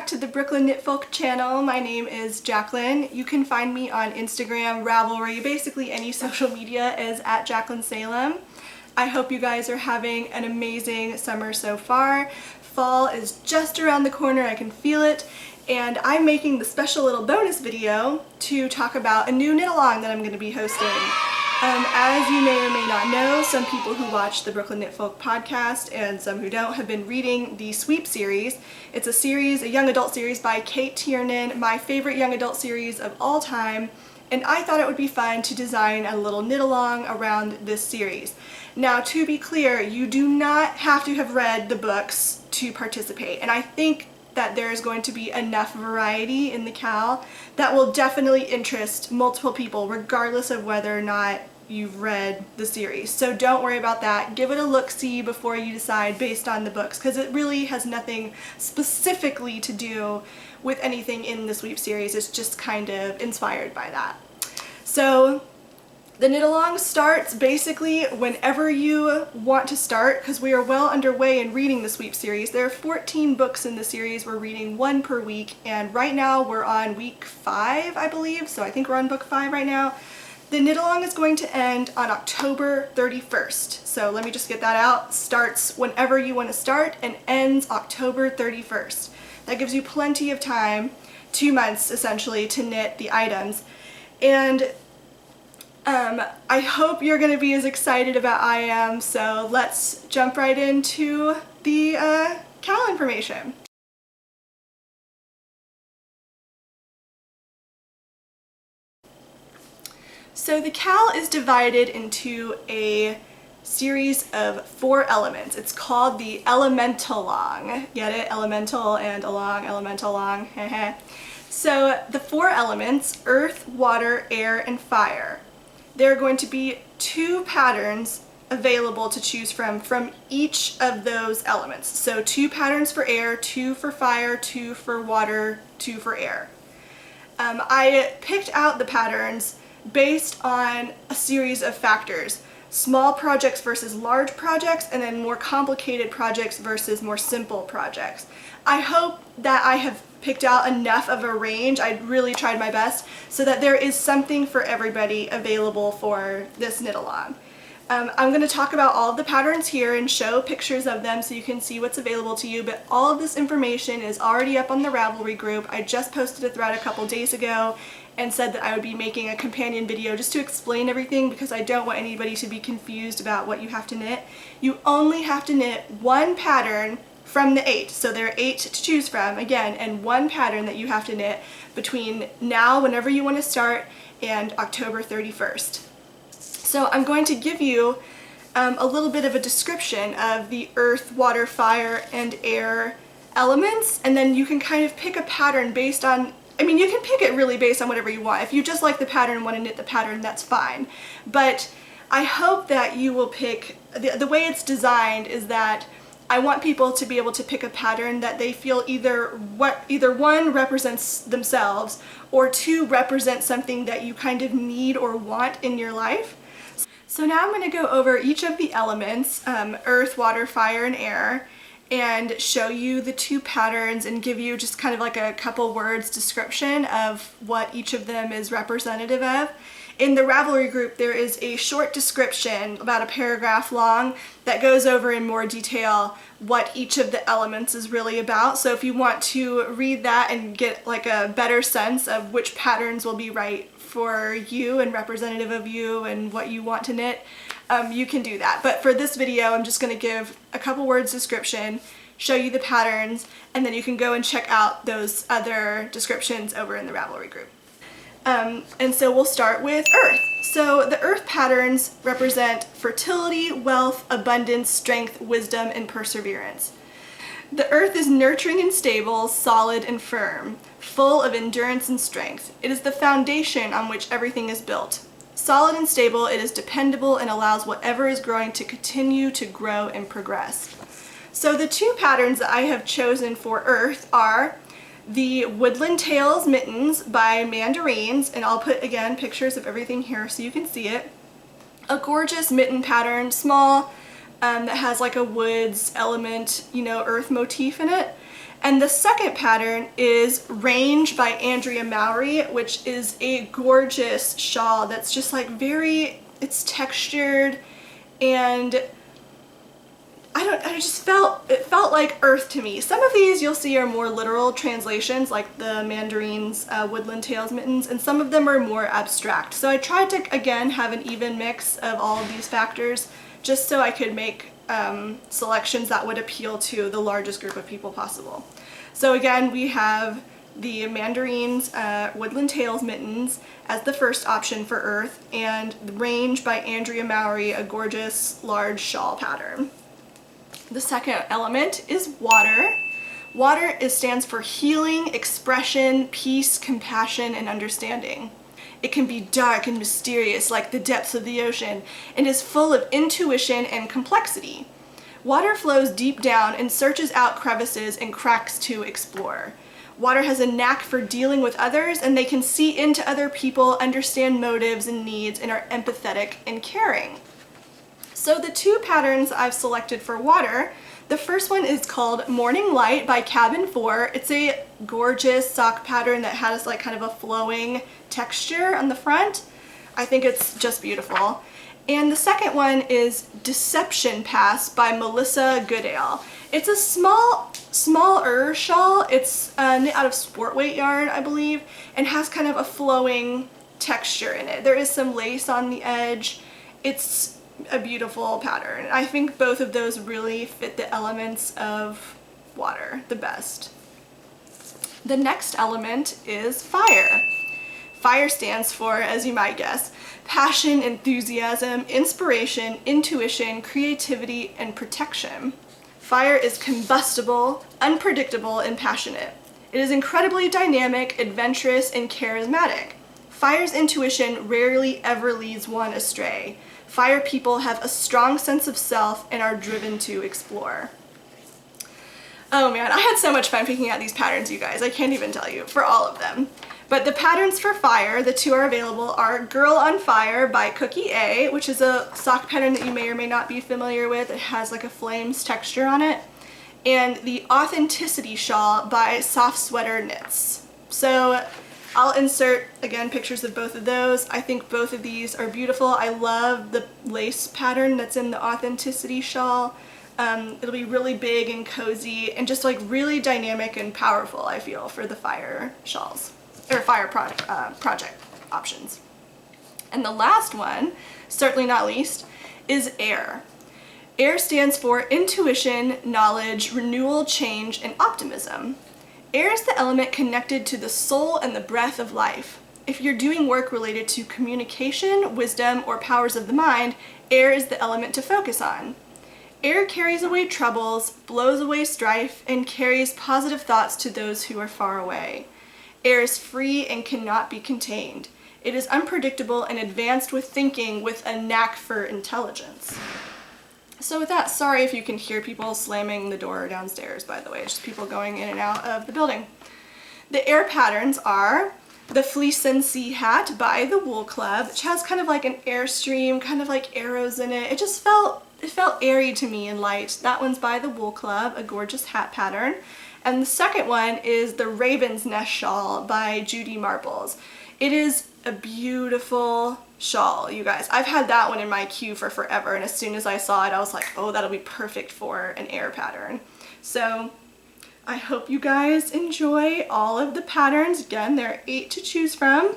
to the Brooklyn Knitfolk channel. My name is Jacqueline. You can find me on Instagram, Ravelry, basically any social media is at Jacqueline Salem. I hope you guys are having an amazing summer so far. Fall is just around the corner, I can feel it, and I'm making the special little bonus video to talk about a new knit-along that I'm going to be hosting. As you may or may not know, some people who watch the Brooklyn Knitfolk podcast and some who don't have been reading the Sweep series. It's a series, a young adult series by Kate Tiernan, my favorite young adult series of all time, and I thought it would be fun to design a little knit-along around this series. Now, to be clear, you do not have to have read the books to participate, and I think that there's going to be enough variety in the KAL that will definitely interest multiple people regardless of whether or not you've read the series. So don't worry about that. Give it a look-see before you decide based on the books, because it really has nothing specifically to do with anything in the Sweep series. It's just kind of inspired by that. So the knit-along starts basically whenever you want to start, because we are well underway in reading the Sweep series. There are 14 books in the series. We're reading one per week, and right now we're on week 5, I believe, so I think we're on book 5 right now. The knit-along is going to end on October 31st, so let me just get that out. Starts whenever you want to start and ends October 31st. That gives you plenty of time, 2 months essentially, to knit the items. And I hope you're going to be as excited about I am, so let's jump right into the KAL information. So the KAL is divided into a series of 4 elements. It's called the Elementalong. Get it? Elemental and along, elementalong. So the 4 elements, earth, water, air, and fire. There are going to be 2 patterns available to choose from each of those elements. So 2 patterns for air, 2 for fire, 2 for water, 2 for air. I picked out the patterns based on a series of factors. Small projects versus large projects, and then more complicated projects versus more simple projects. I hope that I have picked out enough of a range, I really tried my best, so that there is something for everybody available for this knit-along. I'm going to talk about all of the patterns here and show pictures of them so you can see what's available to you, but all of this information is already up on the Ravelry group. I just posted a thread a couple days ago and said that I would be making a companion video just to explain everything, because I don't want anybody to be confused about what you have to knit. You only have to knit 1 pattern from the 8. So there are 8 to choose from, again, and 1 pattern that you have to knit between now, whenever you want to start, and October 31st. So I'm going to give you a little bit of a description of the earth, water, fire, and air elements, and then you can kind of pick a pattern based on, I mean, you can pick it really based on whatever you want. If you just like the pattern and want to knit the pattern, that's fine. But I hope that you will pick, the way it's designed is that I want people to be able to pick a pattern that they feel either 1 represents themselves, or 2 represents something that you kind of need or want in your life. So now I'm going to go over each of the elements, earth, water, fire, and air, and show you the 2 patterns and give you just kind of like a couple words description of what each of them is representative of. In the Ravelry group, there is a short description, about a paragraph long, that goes over in more detail what each of the elements is really about. So if you want to read that and get like a better sense of which patterns will be right for you and representative of you and what you want to knit, you can do that. But for this video, I'm just going to give a couple words description, show you the patterns, and then you can go and check out those other descriptions over in the Ravelry group. And so we'll start with earth. So the earth patterns represent fertility, wealth, abundance, strength, wisdom, and perseverance. The earth is nurturing and stable, solid and firm, full of endurance and strength. It is the foundation on which everything is built. Solid and stable, it is dependable and allows whatever is growing to continue to grow and progress. So the 2 patterns that I have chosen for earth are the Woodland Tales Mittens by Mandarines, and I'll put, again, pictures of everything here so you can see it. A gorgeous mitten pattern, small, that has like a woods element, you know, earth motif in it. And the second pattern is Range by Andrea Mowry, which is a gorgeous shawl that's just like it's textured, and it felt like earth to me. Some of these you'll see are more literal translations, like the Mandarin's Woodland Tales mittens, and some of them are more abstract. So I tried to, again, have an even mix of all of these factors, just so I could make selections that would appeal to the largest group of people possible. So again, we have the Mandarin's Woodland Tales mittens as the first option for earth, and the Range by Andrea Mowry, a gorgeous large shawl pattern. The second element is water. Water stands for healing, expression, peace, compassion, and understanding. It can be dark and mysterious like the depths of the ocean, and is full of intuition and complexity. Water flows deep down and searches out crevices and cracks to explore. Water has a knack for dealing with others, and they can see into other people, understand motives and needs, and are empathetic and caring. So the two patterns I've selected for water, the first one is called Morning Light by Cabin 4. It's a gorgeous sock pattern that has like kind of a flowing texture on the front. I think it's just beautiful. And the second one is Deception Pass by Melissa Goodale. It's a smaller shawl. It's knit out of sport weight yarn, I believe, and has kind of a flowing texture in it. There is some lace on the edge. It's a beautiful pattern. I think both of those really fit the elements of water the best. The next element is fire. Fire stands for, as you might guess, passion, enthusiasm, inspiration, intuition, creativity, and protection. Fire is combustible, unpredictable, and passionate. It is incredibly dynamic, adventurous, and charismatic. Fire's intuition rarely ever leads one astray. Fire people have a strong sense of self and are driven to explore. Oh man, I had so much fun picking out these patterns, you guys. I can't even tell you, for all of them. But the patterns for fire, the two are available, are Girl on Fire by Cookie A, which is a sock pattern that you may or may not be familiar with. It has like a flames texture on it. And the Authenticity Shawl by Soft Sweater Knits. So I'll insert, again, pictures of both of those. I think both of these are beautiful. I love the lace pattern that's in the Authenticity Shawl. It'll be really big and cozy and just like really dynamic and powerful, I feel, for the fire shawls, or fire project options. And the last one, certainly not least, is Air. Air stands for intuition, knowledge, renewal, change, and optimism. Air is the element connected to the soul and the breath of life. If you're doing work related to communication, wisdom, or powers of the mind, air is the element to focus on. Air carries away troubles, blows away strife, and carries positive thoughts to those who are far away. Air is free and cannot be contained. It is unpredictable and advanced with thinking with a knack for intelligence. So with that, sorry if you can hear people slamming the door downstairs, by the way, it's just people going in and out of the building. The air patterns are the Fleece and Sea Hat by the Wool Club, which has kind of like an airstream, kind of like arrows in it. It felt airy to me and light. That one's by the Wool Club, a gorgeous hat pattern. And the second one is the Raven's Nest Shawl by Judy Marbles. It is a beautiful shawl, you guys. I've had that one in my queue for forever, and as soon as I saw it, I was like, oh, that'll be perfect for an air pattern. So I hope you guys enjoy all of the patterns. Again, there are 8 to choose from.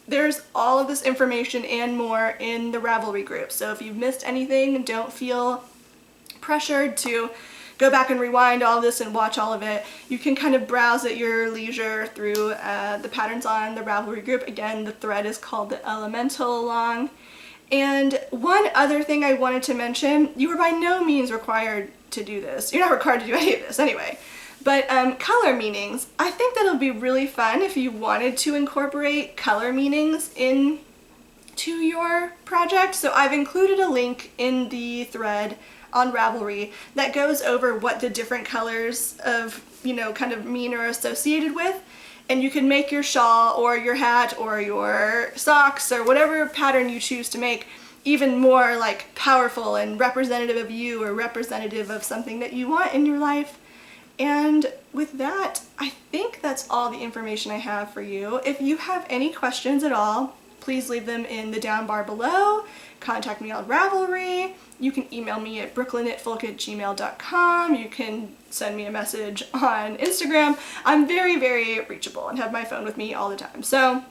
There's all of this information and more in the Ravelry group, so if you've missed anything, don't feel pressured to go back and rewind all of this and watch all of it. You can kind of browse at your leisure through the patterns on the Ravelry group. Again, the thread is called the Elemental Along. And one other thing I wanted to mention, you are by no means required to do this. You're not required to do any of this anyway. But color meanings, I think that'll be really fun if you wanted to incorporate color meanings into your project. So I've included a link in the thread on Ravelry that goes over what the different colors of, kind of mean or associated with. And you can make your shawl or your hat or your socks or whatever pattern you choose to make even more like powerful and representative of you or representative of something that you want in your life. And with that, I think that's all the information I have for you. If you have any questions at all, please leave them in the down bar below. Contact me on Ravelry. You can email me at brooklynknitfolk@gmail.com. You can send me a message on Instagram. I'm very, very reachable and have my phone with me all the time. So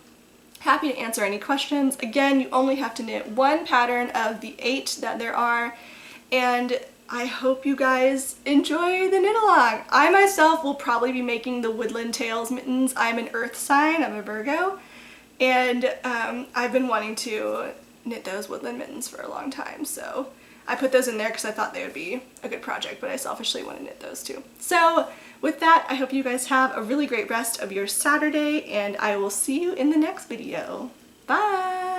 happy to answer any questions. Again, you only have to knit one pattern of the 8 that there are, and I hope you guys enjoy the knit along. I myself will probably be making the Woodland Tales mittens. I'm an earth sign, I'm a Virgo, and I've been wanting to knit those woodland mittens for a long time, so I put those in there because I thought they would be a good project, but I selfishly want to knit those too. So with that, I hope you guys have a really great rest of your Saturday, and I will see you in the next video. Bye!